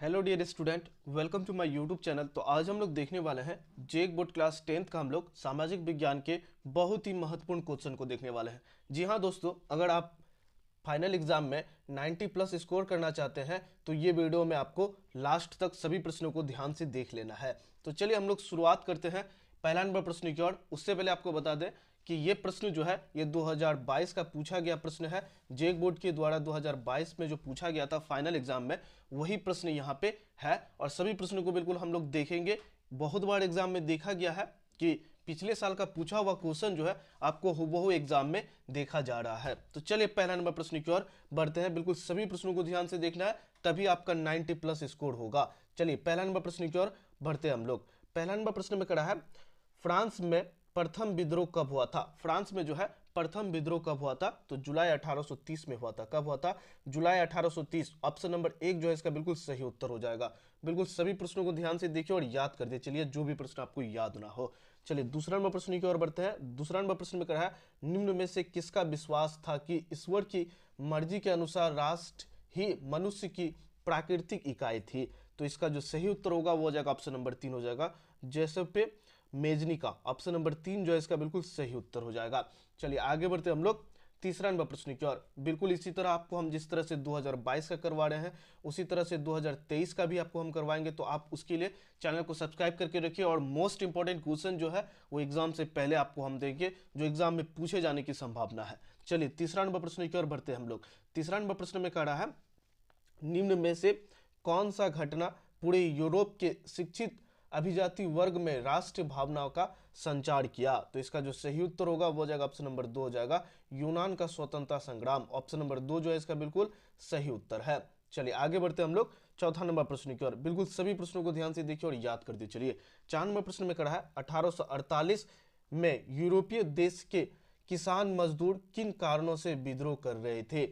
Hello dear student, welcome to my YouTube channel. तो आज हम लोग देखने वाले हैं जेक बोर्ड क्लास 10th का हम लोग सामाजिक विज्ञान के बहुत ही महत्वपूर्ण क्वेश्चन को देखने वाले हैं। जी हाँ दोस्तों, अगर आप फाइनल एग्जाम में 90 प्लस स्कोर करना चाहते हैं तो ये वीडियो में आपको लास्ट तक सभी प्रश्नों को ध्यान से देख लेना है। तो चलिए हम लोग शुरुआत करते हैं पहला नंबर प्रश्न की ओर। उससे पहले आपको बता दें कि ये प्रश्न जो है ये 2022 का पूछा गया प्रश्न है। जेक बोर्ड के द्वारा 2022 में जो पूछा गया था फाइनल एग्जाम में, वही प्रश्न यहाँ पे है और सभी प्रश्नों को बिल्कुल हम लोग देखेंगे। बहुत बार एग्जाम में देखा गया है कि पिछले साल का पूछा हुआ क्वेश्चन जो है आपको हुबहू एग्जाम में देखा जा रहा है। तो चलिए पहला नंबर प्रश्न की ओर बढ़ते हैं। बिल्कुल सभी प्रश्नों को ध्यान से देखना है, तभी आपका 90 प्लस स्कोर होगा। चलिए पहला नंबर प्रश्न की ओर बढ़ते हैं हम लोग। पहला नंबर प्रश्न में खड़ा है, फ्रांस में प्रथम विद्रोह कब हुआ था? फ्रांस में जो है प्रथम विद्रोह कब हुआ था? तो जुलाई 1830 में हुआ था। कब हुआ था? जुलाई 1830। ऑप्शन नंबर 1 जो है इसका बिल्कुल सही उत्तर हो जाएगा। बिल्कुल सभी प्रश्नों को ध्यान से देखिए और याद कर दिए चलिए, जो भी प्रश्न आपको याद ना हो। चलिए दूसरा नंबर प्रश्न की ओर बढ़ते हैं। दूसरा नंबर प्रश्न में कहा है, निम्न में से किसका विश्वास था कि ईश्वर की मर्जी के अनुसार राष्ट्र ही मनुष्य की प्राकृतिक इकाई थी? तो इसका जो सही उत्तर होगा वो हो जाएगा ऑप्शन नंबर 3 हो जाएगा, जैसे मेजनी का। ऑप्शन नंबर 3 जो है इसका बिल्कुल सही उत्तर हो जाएगा। चलिए आगे बढ़ते हम लोग तीसरा नंबर प्रश्न की ओर। बिल्कुल इसी तरह आपको हम जिस तरह से 2022 का करवा रहे हैं उसी तरह से 2023 का भी आपको हम करवाएंगे। तो आप उसके लिए चैनल को सब्सक्राइब करके रखिए और मोस्ट इंपॉर्टेंट क्वेश्चन जो है वो एग्जाम से पहले आपको हम देंगे, जो एग्जाम में पूछे जाने की संभावना है। चलिए तीसरा नंबर प्रश्न की ओर बढ़ते हैं हम लोग। तीसरा नंबर प्रश्न में कह रहा है, निम्न में से कौन सा घटना पूरे यूरोप के शिक्षित अभिजाति वर्ग में राष्ट्र भावनाओं का संचार किया? तो इसका जो सही उत्तर होगा वो हो जाएगा ऑप्शन नंबर 2 हो जाएगा, यूनान का स्वतंत्रता संग्राम। ऑप्शन नंबर 2 जो है इसका बिल्कुल सही उत्तर है। चलिए आगे बढ़ते हम लोग चौथा नंबर प्रश्न की ओर। बिल्कुल सभी प्रश्नों को ध्यान से देखिए और याद कर दीजिए। चलिए 4 नंबर प्रश्न में खड़ा है, 1848 में यूरोपीय देश के किसान मजदूर किन कारणों से विद्रोह कर रहे थे?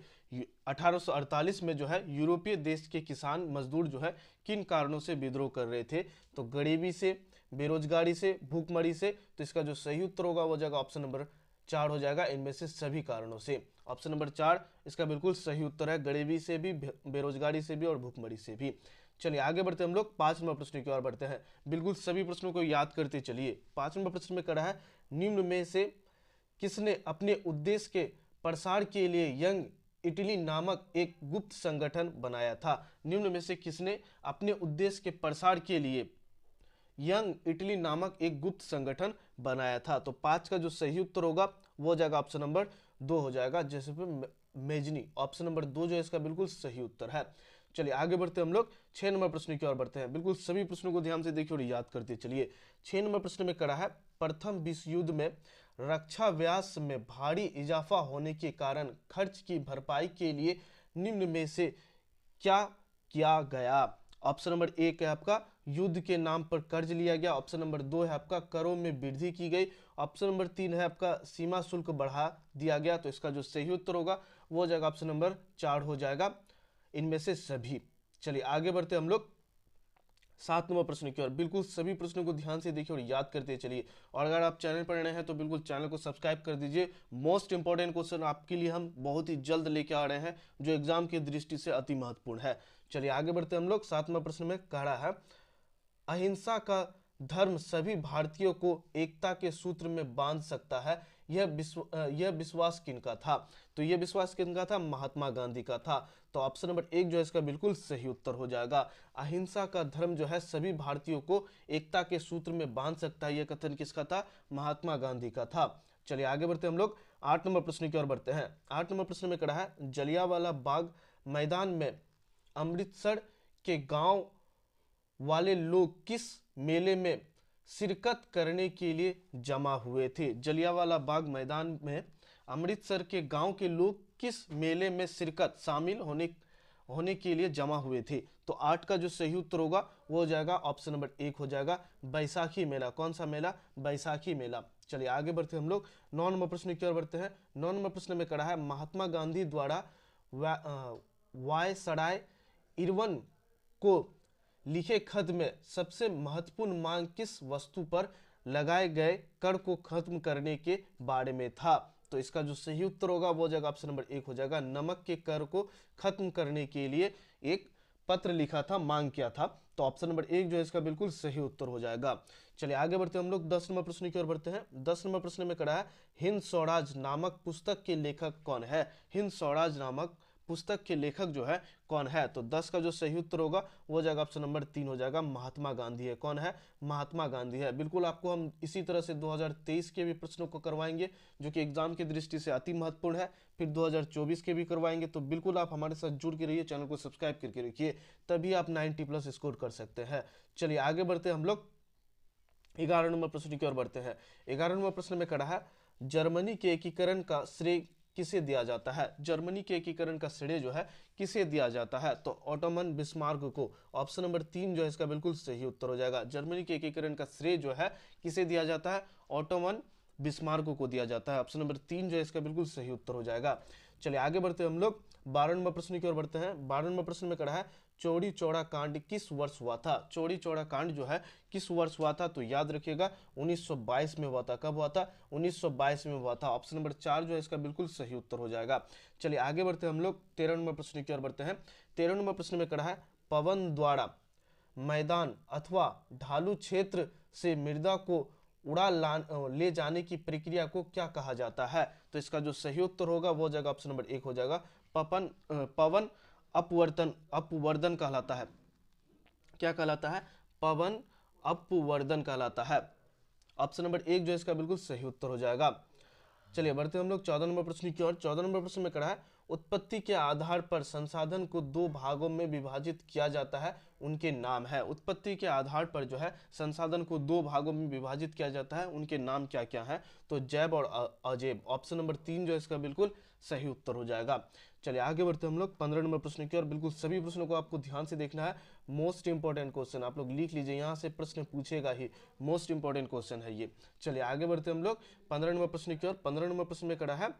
1848 में जो है यूरोपीय देश के किसान मजदूर जो है किन कारणों से विद्रोह कर रहे थे? तो गरीबी से, बेरोजगारी से, भूखमरी से। तो इसका जो सही उत्तर होगा वो जाएगा ऑप्शन नंबर 4 हो जाएगा, इनमें से सभी कारणों से। ऑप्शन नंबर 4 इसका बिल्कुल सही उत्तर है, गरीबी से भी, बेरोजगारी से भी और भूखमरी से भी। चलिए आगे बढ़ते हम लोग 5 नंबर प्रश्न की ओर बढ़ते हैं। बिल्कुल सभी प्रश्नों को याद करते चलिए। 5 नंबर प्रश्न में कहा है, निम्न में से किसने अपने उद्देश्य के प्रसार के लिए यंग इटली नामक एक गुप्त संगठन बनाया था? निम्न में से किसने अपने उद्देश्य के प्रसार के लिए यंग इटली नामक एक गुप्त संगठन बनाया था? तो 5 का जो सही उत्तर होगा वो हो जाएगा ऑप्शन नंबर 2 हो जाएगा, जैसे मेजनी। ऑप्शन नंबर 2 जो है इसका बिल्कुल सही उत्तर है। चलिए आगे बढ़ते हम लोग 6 नंबर प्रश्न की ओर बढ़ते हैं। बिल्कुल सभी प्रश्नों को ध्यान से देखिए और याद करते चलिए। 6 नंबर प्रश्न में कहा है, प्रथम विश्व युद्ध में रक्षा व्यास में भारी इजाफा होने के कारण खर्च की भरपाई के लिए निम्न में से क्या किया गया? ऑप्शन नंबर 1 है आपका, युद्ध के नाम पर कर्ज लिया गया। ऑप्शन नंबर 2 है आपका, करों में वृद्धि की गई। ऑप्शन नंबर 3 है आपका, सीमा शुल्क बढ़ा दिया गया। तो इसका जो सही उत्तर होगा वो हो जाएगा ऑप्शन नंबर 4 हो जाएगा, इनमें से सभी। चलिए आगे बढ़ते हम लोग 7 नंबर प्रश्न की ओर। बिल्कुल सभी प्रश्नों को ध्यान से देखिए और याद करते चलिए। और अगर आप चैनल पर नए हैं तो बिल्कुल चैनल को सब्सक्राइब कर दीजिए। मोस्ट इंपॉर्टेंट क्वेश्चन आपके लिए हम बहुत ही जल्द लेके आ रहे हैं, जो एग्जाम की दृष्टि से अति महत्वपूर्ण है। चलिए आगे बढ़ते हम लोग। 7 नंबर प्रश्न में कह रहा है, अहिंसा का धर्म सभी भारतीयों को एकता के सूत्र में बांध सकता है, यह विश्वास किनका था? तो यह विश्वास किनका था? महात्मा गांधी का था। तो ऑप्शन नंबर 1 जो है इसका बिल्कुल सही उत्तर हो जाएगा। अहिंसा का धर्म जो है सभी भारतीयों को एकता के सूत्र में बांध सकता है, यह कथन किसका था? महात्मा गांधी का था। चलिए आगे बढ़ते हम लोग 8 नंबर प्रश्न की ओर बढ़ते हैं। 8 नंबर प्रश्न में कहा है, जलियांवाला बाग मैदान में अमृतसर के गांव वाले लोग किस मेले में शिरकत करने के लिए जमा हुए थे? जलियांवाला बाग मैदान में अमृतसर के गांव के लोग किस मेले में शिरकत, शामिल होने के लिए जमा हुए थे? तो 8 का जो सही उत्तर होगा वो हो जाएगा ऑप्शन नंबर 1 हो जाएगा, बैसाखी मेला। कौन सा मेला? बैसाखी मेला। चलिए आगे बढ़ते हम लोग 9 नंबर प्रश्न की ओर बढ़ते हैं। 9 नंबर प्रश्न में कहा है, महात्मा गांधी द्वारा वायसराय इरवन को लिखे खत में सबसे महत्वपूर्ण मांग किस वस्तु पर लगाए गए कर को खत्म करने के बारे में था? तो इसका जो सही उत्तर होगा वो हो जाएगा ऑप्शन नंबर 1 हो जाएगा, नमक के कर को खत्म करने के लिए एक पत्र लिखा था, मांग किया था। तो ऑप्शन नंबर 1 जो है इसका बिल्कुल सही उत्तर हो जाएगा। चलिए आगे बढ़ते हम लोग 10 नंबर प्रश्न की ओर बढ़ते हैं। 10 नंबर प्रश्न में कड़ा है हिंद स्वराज नामक पुस्तक के लेखक कौन है। हिंद स्वराज नामक पुस्तक के लेखक जो है कौन है। तो 10 का जो सही उत्तर होगा वो हो जाएगा ऑप्शन नंबर 3 हो जाएगा, महात्मा गांधी है। कौन है? महात्मा गांधी है। बिल्कुल आपको हम इसी तरह से 2023 के भी प्रश्नों को करवाएंगे जो कि एग्जाम की दृष्टि से अति महत्वपूर्ण है, फिर 2024 के भी करवाएंगे। तो बिल्कुल आप हमारे साथ जुड़ के रहिए, चैनल को सब्सक्राइब करके रखिए, तभी आप 90+ स्कोर कर सकते हैं। चलिए आगे बढ़ते हैं हम लोग 11 नंबर प्रश्न की ओर बढ़ते हैं। 11 नंबर प्रश्न में कड़ा है जर्मनी के एकीकरण का श्रेय किसे दिया जाता है। जर्मनी के एकीकरण का श्रेय जो है किसे दिया जाता है। तो ऑटोमन बिस्मार्क को। ऑप्शन नंबर 3 जो है इसका बिल्कुल सही उत्तर हो जाएगा। जर्मनी के एकीकरण का श्रेय जो है किसे दिया जाता है? ऑटोमन बिस्मार्क को दिया जाता है। ऑप्शन नंबर 3 जो है इसका बिल्कुल सही उत्तर हो जाएगा। चलिए आगे बढ़ते हैं हम लोग 12 नंबर प्रश्न की ओर बढ़ते हैं। 12 नंबर प्रश्न में कड़ा है चौड़ी चौड़ा कांड किस वर्ष हुआ था। चौड़ी चौड़ा कांड जो है किस वर्ष हुआ था। तो याद रखिएगा 1922 में हुआ था। कब हुआ था? 1922 में हुआ था। ऑप्शन नंबर 4 जो है इसका बिल्कुल सही उत्तर हो जाएगा। चलिए आगे बढ़ते हैं हम लोग 13 नंबर प्रश्न की ओर बढ़ते हैं। 13 नंबर प्रश्न में कड़ा है पवन द्वारा मैदान अथवा ढालू क्षेत्र से मृदा को ले जाने की प्रक्रिया को क्या कहा जाता है। तो इसका जो सही उत्तर होगा वो हो जाएगा ऑप्शन नंबर 1 हो जाएगा, पवन अपवर्दन कहलाता है। क्या कहलाता है? पवन अपवर्दन कहलाता है। ऑप्शन नंबर 1 जो है इसका बिल्कुल सही उत्तर हो जाएगा। चलिए बढ़ते हम लोग 14 नंबर प्रश्न की ओर। 14 नंबर प्रश्न में कड़ा है उत्पत्ति के आधार पर संसाधन को 2 भागों में विभाजित किया जाता है, उनके नाम है। उत्पत्ति के आधार पर जो है संसाधन को 2 भागों में विभाजित किया जाता है, उनके नाम क्या क्या है। तो जैव और अजैव। ऑप्शन नंबर 3 जो है इसका बिल्कुल सही उत्तर हो जाएगा। चलिए आगे बढ़ते हम लोग 15 नंबर प्रश्न की ओर। बिल्कुल सभी प्रश्नों को आपको ध्यान से देखना है। मोस्ट इंपॉर्टेंट क्वेश्चन आप लोग लिख लीजिए, यहाँ से प्रश्न पूछेगा ही, मोस्ट इंपॉर्टेंट क्वेश्चन है ये। चलिए आगे बढ़ते हम लोग 15 नंबर प्रश्न की ओर। 15 नंबर प्रश्न में कड़ा है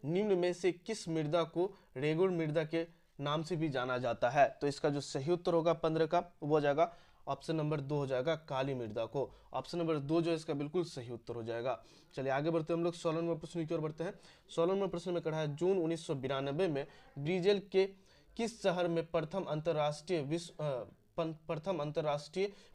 निम्न में से किस मृदा को रेगुड़ मृदा के नाम से भी जाना जाता है। तो इसका जो सही उत्तर होगा 15 का वो हो जाएगा ऑप्शन नंबर 2 हो जाएगा, काली मृदा को। ऑप्शन नंबर 2 जो है इसका बिल्कुल सही उत्तर हो जाएगा। चलिए आगे बढ़ते हम लोग 16 नंबर प्रश्न की ओर बढ़ते हैं। 16 नंबर प्रश्न में कड़ा है जून 1992 में ब्रिजेल के किस शहर में प्रथम अंतर्राष्ट्रीय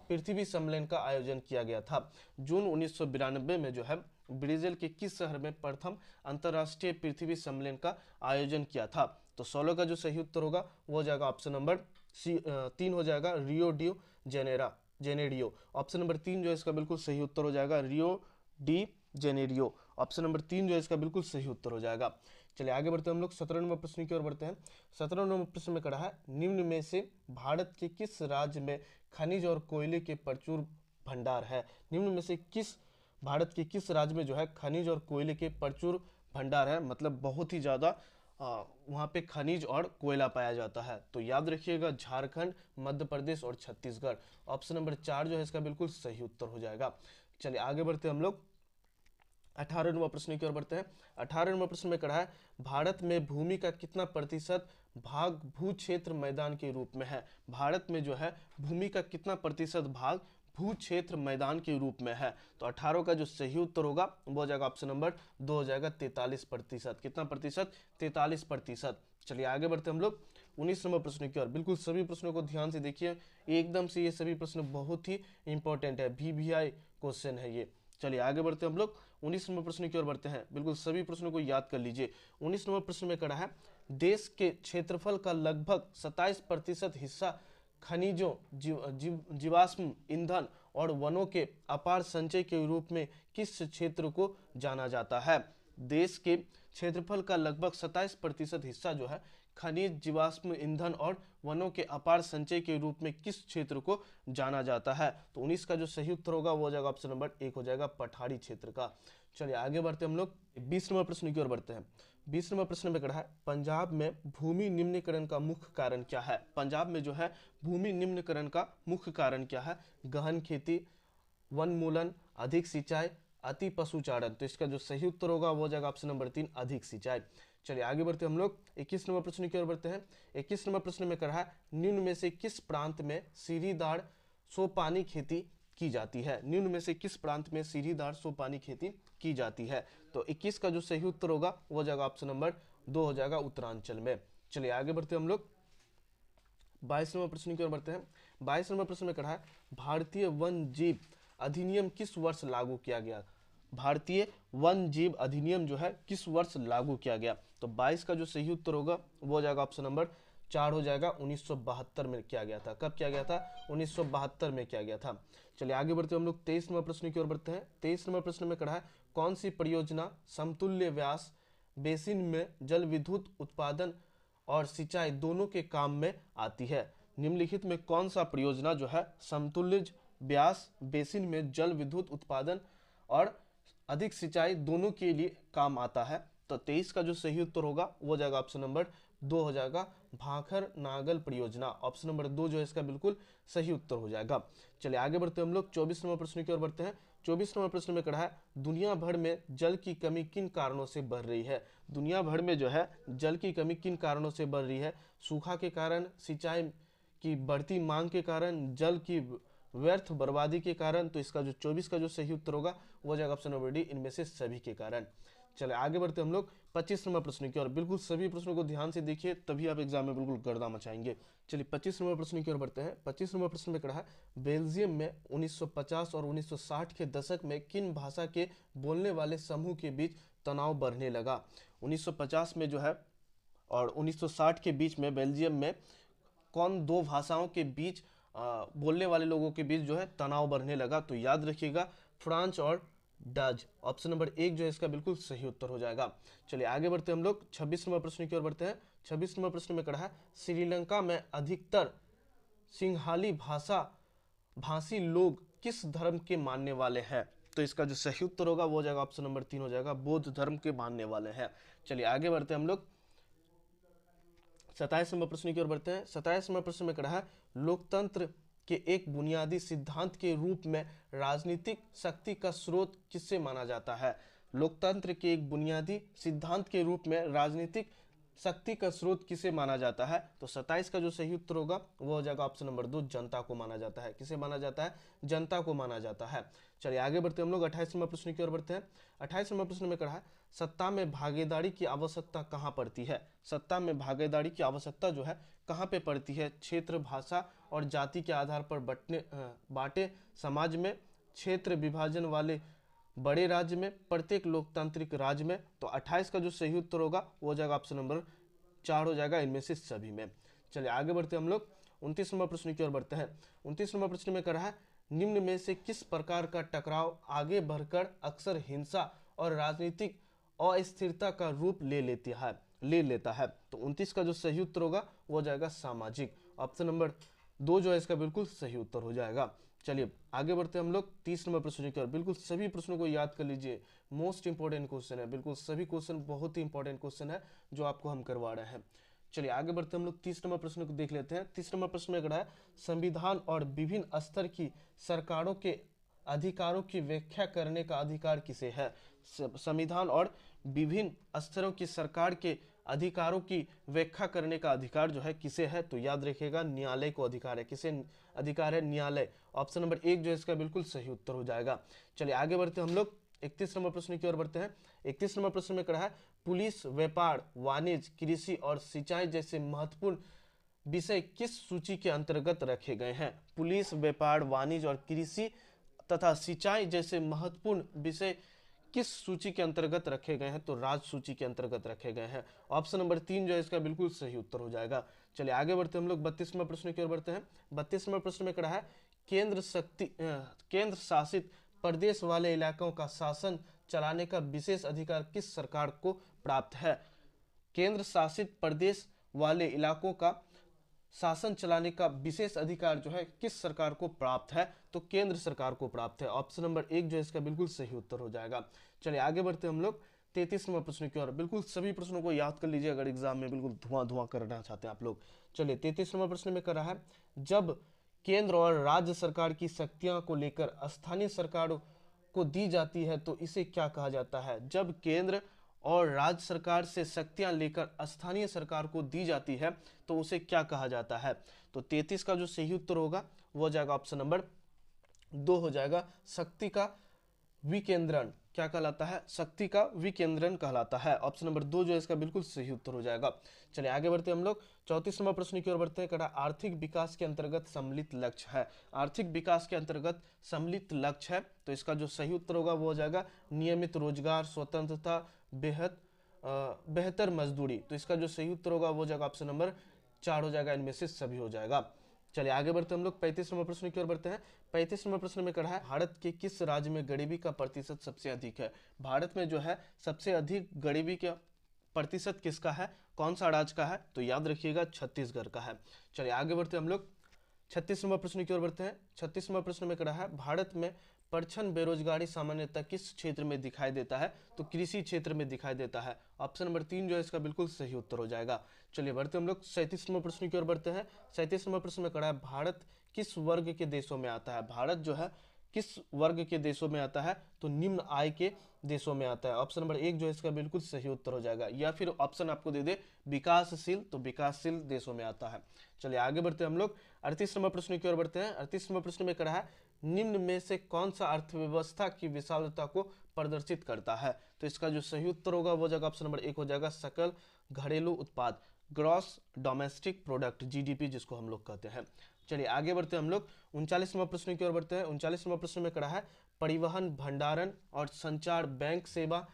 पृथ्वी सम्मेलन का आयोजन किया गया था। जून 1992 में जो है ब्रिजेल के किस शहर में प्रथम अंतर्राष्ट्रीय पृथ्वी सम्मेलन का आयोजन किया था। तो 16 का जो सही उत्तर होगा वो हो जाएगा ऑप्शन नंबर 3 हो जाएगा, Rio de Janeiro. Option number 3 जो है इसका बिल्कुल सही उत्तर हो जाएगा, Rio de Janeiro. Option number 3 जो है इसका बिल्कुल सही उत्तर हो जाएगा। चलिए आगे बढ़ते हैं हम लोग 17 नंबर प्रश्न की ओर बढ़ते हैं। 17 नंबर प्रश्न में कड़ा है निम्न में से भारत के किस राज्य में खनिज और कोयले के प्रचुर भंडार है। निम्न में से भारत के किस राज्य में जो है खनिज और कोयले के प्रचुर भंडार है, मतलब बहुत ही ज़्यादा वहाँ पे खनिज और कोयला पाया जाता है। तो याद रखिएगा झारखंड, मध्य प्रदेश और छत्तीसगढ़। ऑप्शन नंबर 4 जो है इसका बिल्कुल सही उत्तर हो जाएगा। चलिए आगे बढ़ते हम लोग 18 नंबर प्रश्न की ओर बढ़ते हैं। 18 नंबर प्रश्न में कड़ा है भारत में भूमि का कितना प्रतिशत भाग भू क्षेत्र मैदान के रूप में है। भारत में जो है भूमि का कितना प्रतिशत भाग भू क्षेत्र मैदान के रूप में है। तो 18 का जो सही उत्तर होगा वो हो जाएगा ऑप्शन नंबर 2 हो जाएगा, 43%। कितना प्रतिशत? 43%। चलिए आगे बढ़ते हम लोग 19 नंबर प्रश्न की ओर। बिल्कुल सभी प्रश्नों को ध्यान से देखिए, एकदम से ये सभी प्रश्न बहुत ही इंपॉर्टेंट है, VVI क्वेश्चन है ये। चलिए आगे बढ़ते हम लोग 19 नंबर प्रश्न की ओर बढ़ते हैं। बिल्कुल सभी प्रश्नों को याद कर लीजिए। 19 नंबर प्रश्न में कड़ा है देश के क्षेत्रफल का लगभग 27% हिस्सा खनिजों, जीवाश्म ईंधन और वनों के अपार संचय के रूप में किस क्षेत्र को जाना जाता है। देश के क्षेत्रफल का लगभग 27% हिस्सा जो है खनिज, जीवाश्म ईंधन और वनों के अपार संचय के रूप में किस क्षेत्र को जाना जाता है। तो 19 का जो सही उत्तर होगा वो हो जाएगा ऑप्शन नंबर 1 हो जाएगा, पठारी क्षेत्र का। चलिए आगे बढ़ते हम लोग 20 नंबर प्रश्न की ओर बढ़ते हैं। 20 नंबर प्रश्न में कड़ा है पंजाब में भूमि निम्नीकरण का मुख्य कारण क्या है। पंजाब में जो है भूमि निम्नीकरण का मुख्य कारण क्या है। गहन खेती, वनमूलन, अधिक सिंचाई, अति पशुचारण। तो इसका जो सही उत्तर होगा वो हो जाएगा ऑप्शन नंबर 3, अधिक सिंचाई। चलिए आगे बढ़ते हम लोग 21 नंबर प्रश्न की ओर बढ़ते हैं। 21 नंबर प्रश्न में कहा है निम्न में से किस प्रांत में सीढ़ीदार सोपानी खेती की जाती है। निम्न में से किस प्रांत में सीढ़ीदार सोपानी खेती की जाती है। तो 21 का जो सही उत्तर होगा वो हो जाएगा ऑप्शन नंबर 2 हो जाएगा, उत्तरांचल में। चलिए आगे बढ़ते हम लोग 22 नंबर प्रश्न की ओर बढ़ते हैं। 22 नंबर प्रश्न में कहा है भारतीय वन जीव अधिनियम किस वर्ष लागू किया गया। भारतीय वन जीव अधिनियम जो है किस वर्ष लागू किया गया। तो 22 का जो सही उत्तर होगा वो हो जाएगा ऑप्शन नंबर 4 हो जाएगा। 1972 में किया गया था। कब किया गया था? 1972 में किया गया था। चलिए आगे बढ़ते हम लोग 23 नंबर प्रश्न की ओर बढ़ते हैं। 23 नंबर प्रश्न में कहा है कौन सी परियोजना समतुल्य व्यास बेसिन में जल विद्युत उत्पादन और सिंचाई दोनों के काम में आती है। निम्नलिखित में कौन सा परियोजना जो है समतुल्य व्यास बेसिन में जल विद्युत उत्पादन और अधिक सिंचाई दोनों के लिए काम आता है। तो 23 का जो सही उत्तर होगा वो हो जाएगा ऑप्शन नंबर 2 हो जाएगा, भाखर नागल परियोजना। ऑप्शन नंबर 2 जो है इसका बिल्कुल सही उत्तर हो जाएगा। चलिए आगे बढ़ते हम लोग 24 नंबर प्रश्न की ओर बढ़ते हैं। 24 नंबर प्रश्न में कहा है दुनिया भर में जल की कमी किन कारणों से बढ़ रही है। दुनिया भर में जो है जल की कमी किन कारणों से बढ़ रही है। सूखा के कारण, सिंचाई की बढ़ती मांग के कारण, जल की व्यर्थ बर्बादी के कारण। तो इसका जो 24 का जो सही उत्तर होगा वो हो जाएगा ऑप्शन नंबर डी, इनमें से सभी के कारण। चले आगे बढ़ते हम लोग 25 नंबर प्रश्न की ओर। बिल्कुल सभी प्रश्नों को ध्यान से देखिए तभी आप एग्जाम में बिल्कुल गर्दा मचाएंगे। चलिए 25 नंबर प्रश्न की ओर बढ़ते हैं। 25 नंबर प्रश्न में कहा है बेल्जियम में 1950 और 1960 के दशक में किन भाषा के बोलने वाले समूह के बीच तनाव बढ़ने लगा। 1950 में जो है और 1960 के बीच में बेल्जियम में कौन दो भाषाओं के बीच बोलने वाले लोगों के बीच जो है तनाव बढ़ने लगा। तो याद रखिएगा फ्रांस और डच। ऑप्शन नंबर 1 जो है इसका बिल्कुल सही उत्तर हो जाएगा। चलिए आगे बढ़ते हम लोग 26 नंबर प्रश्न की ओर बढ़ते हैं। 26 नंबर प्रश्न में कहा है श्रीलंका में अधिकतर सिंघाली भाषी लोग किस धर्म के मानने वाले हैं। तो इसका जो सही उत्तर होगा वो हो जाएगा ऑप्शन नंबर 3 हो जाएगा, बौद्ध धर्म के मानने वाले हैं। चलिए आगे बढ़ते हम लोग 27 नंबर प्रश्न की ओर बढ़ते हैं। 27 नंबर प्रश्न में कहा है लोकतंत्र के एक बुनियादी सिद्धांत के रूप में राजनीतिक शक्ति का स्रोत किससे माना जाता है। लोकतंत्र के एक बुनियादी सिद्धांत के रूप में राजनीतिक शक्ति का स्रोत किसे माना जाता है। तो 27 का जो सही उत्तर होगा वो हो जाएगा ऑप्शन नंबर 2, जनता को माना जाता है। किसे माना जाता है? जनता को माना जाता है। चलिए आगे बढ़ते हम लोग 28 नंबर प्रश्न की ओर बढ़ते हैं। 28 नंबर प्रश्न में कहा है सत्ता में भागीदारी की आवश्यकता कहाँ पड़ती है। सत्ता में भागीदारी की आवश्यकता जो है कहाँ पे पड़ती है। क्षेत्र, भाषा और जाति के आधार पर बांटे समाज में, क्षेत्र विभाजन वाले बड़े राज्य में, प्रत्येक लोकतांत्रिक राज्य में। तो 28 का जो सही उत्तर होगा वो हो जाएगा ऑप्शन नंबर 4 हो जाएगा, इनमें से सभी में। चलिए आगे बढ़ते हम लोग 29 नंबर प्रश्न की ओर बढ़ते हैं। 29 नंबर प्रश्न में कह रहा है निम्न में से किस प्रकार का टकराव आगे बढ़कर अक्सर हिंसा और राजनीतिक अस्थिरता का रूप ले लेता है। तो 29 का जो सही उत्तर होगा वो हो जाएगा सामाजिक। ऑप्शन नंबर 2 जो है इसका बिल्कुल सही उत्तर हो जाएगा। चलिए आगे बढ़ते हम लोग 30 नंबर प्रश्न की ओर। बिल्कुल सभी प्रश्नों को याद कर लीजिए, मोस्ट इंपॉर्टेंट क्वेश्चन है। बिल्कुल सभी क्वेश्चन बहुत ही इंपॉर्टेंट क्वेश्चन है जो आपको हम करवा रहे हैं। चलिए आगे बढ़ते हम लोग 30 नंबर प्रश्न को देख लेते हैं। 30 नंबर प्रश्न में कहा है संविधान और विभिन्न स्तर की सरकारों के अधिकारों की व्याख्या करने का अधिकार किसे है। संविधान और विभिन्न स्तरों की सरकार के अधिकारों की व्याख्या करने का अधिकार जो है किसे है। तो याद रखिएगा न्यायालय को अधिकार है। किसे अधिकार है? न्यायालय। ऑप्शन नंबर 1 जो है इसका बिल्कुल सही उत्तर हो जाएगा। चलिए आगे बढ़ते हम लोग 31 नंबर प्रश्न की ओर बढ़ते हैं। 31 नंबर प्रश्न में कहा है पुलिस, व्यापार, वाणिज्य, कृषि और सिंचाई जैसे महत्वपूर्ण विषय किस सूची के अंतर्गत रखे गए हैं। पुलिस, व्यापार, वाणिज्य और कृषि तथा सिंचाई जैसे महत्वपूर्ण विषय किस सूची के अंतर्गत रखे गए हैं। तो राज सूची के अंतर्गत रखे गए हैं। ऑप्शन नंबर 3 जो है इसका बिल्कुल सही उत्तर हो जाएगा। चलिए आगे बढ़ते हम लोग 32 नंबर प्रश्न की ओर बढ़ते हैं। 32 नंबर प्रश्न में कहा है केंद्र शासित प्रदेश वाले इलाकों का शासन चलाने का विशेष अधिकार किस सरकार को प्राप्त है। केंद्र शासित प्रदेश वाले इलाकों का शासन चलाने का विशेष अधिकार जो है किस सरकार को प्राप्त है। तो केंद्र सरकार को प्राप्त है। ऑप्शन नंबर 1 जो है इसका बिल्कुल सही उत्तर हो जाएगा। चलिए आगे बढ़ते हम लोग 33 नंबर प्रश्न की ओर। बिल्कुल सभी प्रश्नों को याद कर लीजिए अगर एग्जाम में बिल्कुल धुआं करना चाहते हैं आप लोग। चलिए 33 नंबर प्रश्न में कर रहा है जब केंद्र और राज्य सरकार की शक्तियां को लेकर स्थानीय सरकार को दी जाती है तो इसे क्या कहा जाता है। जब केंद्र और राज्य सरकार से शक्तियां लेकर स्थानीय सरकार को दी जाती है तो उसे क्या कहा जाता है। तो 33 का जो सही उत्तर होगा वो हो जाएगा ऑप्शन नंबर 2 हो जाएगा, शक्ति का विकेंद्रण। क्या कहलाता है, शक्ति का विकेंद्रण कहलाता है। ऑप्शन नंबर 2 जो है इसका बिल्कुल सही उत्तर हो जाएगा। चलिए आगे बढ़ते हैं हम लोग 34 नंबर प्रश्न की ओर बढ़ते हैं। कड़ा आर्थिक विकास के अंतर्गत सम्मिलित लक्ष्य है। आर्थिक विकास के अंतर्गत सम्मिलित लक्ष्य है, तो इसका जो सही उत्तर होगा वो हो जाएगा नियमित रोजगार, स्वतंत्रता, बेहतर मजदूरी। तो इसका जो सही उत्तर होगा वो हो जाएगा ऑप्शन नंबर 4 हो जाएगा, इनमें से सभी हो जाएगा। चलिए आगे बढ़ते हम लोग 35 नंबर प्रश्न की ओर बढ़ते हैं। 35 नंबर प्रश्न में कहा है भारत के किस राज्य में गरीबी का प्रतिशत सबसे अधिक है। भारत में जो है सबसे अधिक गरीबी का प्रतिशत किसका है, कौन सा राज्य का है, तो याद रखिएगा छत्तीसगढ़ का है। चलिए आगे बढ़ते हम लोग 36 नंबर प्रश्न की ओर बढ़ते हैं। 36 नंबर प्रश्न में कहा है भारत में परछन बेरोजगारी सामान्यतः किस क्षेत्र में दिखाई देता है, तो कृषि क्षेत्र में दिखाई देता है। ऑप्शन नंबर 3 जो है इसका बिल्कुल सही उत्तर हो जाएगा। चलिए बढ़ते हम लोग 37 नंबर प्रश्न की ओर बढ़ते हैं। 37 नंबर प्रश्न में कहा है भारत किस वर्ग के देशों में आता है। भारत जो है किस वर्ग के देशों में आता है, तो निम्न आय के देशों में आता है। ऑप्शन नंबर 1 जो है इसका बिल्कुल सही उत्तर हो जाएगा, या फिर ऑप्शन आपको दे दे विकासशील, तो विकासशील देशों में आता है। चलिए आगे बढ़ते हैं हम लोग 38 नंबर प्रश्न की ओर बढ़ते हैं। 38 नंबर प्रश्न में कहा है निम्न में से कौन सा अर्थव्यवस्था की विशालता को प्रदर्शित करता है, तो इसका जो सही उत्तर होगा वो जगह ऑप्शन नंबर 1 हो जाएगा सकल घरेलू उत्पाद, ग्रॉस डोमेस्टिक प्रोडक्ट, जीडीपी जिसको हम लोग कहते हैं। चलिए आगे बढ़ते हैं हम लोग 39 नंबर प्रश्न की ओर बढ़ते हैं। 39 नंबर प्रश्न में कहा है परिवहन, भंडारण और संचार, बैंक सेवा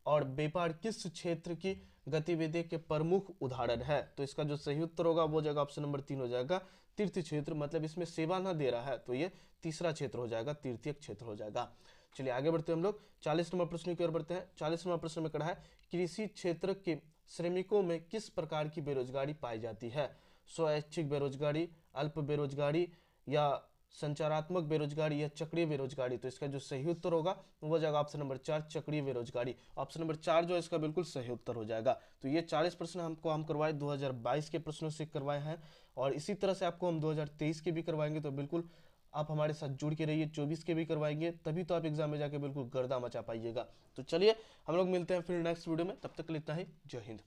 और व्यापार किस क्षेत्र की गतिविधि के प्रमुख उदाहरण है, तो इसका जो सही उत्तर होगा वो जगह ऑप्शन नंबर 3 हो जाएगा तीर्थ क्षेत्र। मतलब इसमें सेवा ना दे रहा है तो ये तीसरा क्षेत्र हो जाएगा, तृतीय क्षेत्र हो जाएगा। चलिए आगे बढ़ते हैं हम लोग 40 नंबर प्रश्न की ओर बढ़ते हैं। 40 नंबर प्रश्न में कहा है कृषि क्षेत्र के श्रमिकों में किस प्रकार की बेरोजगारी पाई जाती है, स्वैच्छिक बेरोजगारी, अल्प बेरोजगारी या संचारात्मक बेरोजगारी या चक्रीय बेरोजगारी। तो इसका जो सही उत्तर होगा वो जाएगा ऑप्शन नंबर 4 चक्रीय बेरोजगारी। ऑप्शन नंबर 4 जो है इसका बिल्कुल सही उत्तर हो जाएगा। तो ये 40 प्रश्न हम करवाए 2022 के प्रश्नों से करवाए हैं, और इसी तरह से आपको हम 2023 के भी करवाएंगे। तो बिल्कुल आप हमारे साथ जुड़ के रहिए, 24 के भी करवाएंगे, तभी तो आप एग्जाम में जाके बिल्कुल गर्दा मचा पाइएगा। तो चलिए हम लोग मिलते हैं फिर नेक्स्ट वीडियो में, तब तक के लिए इतना ही। जय हिंद।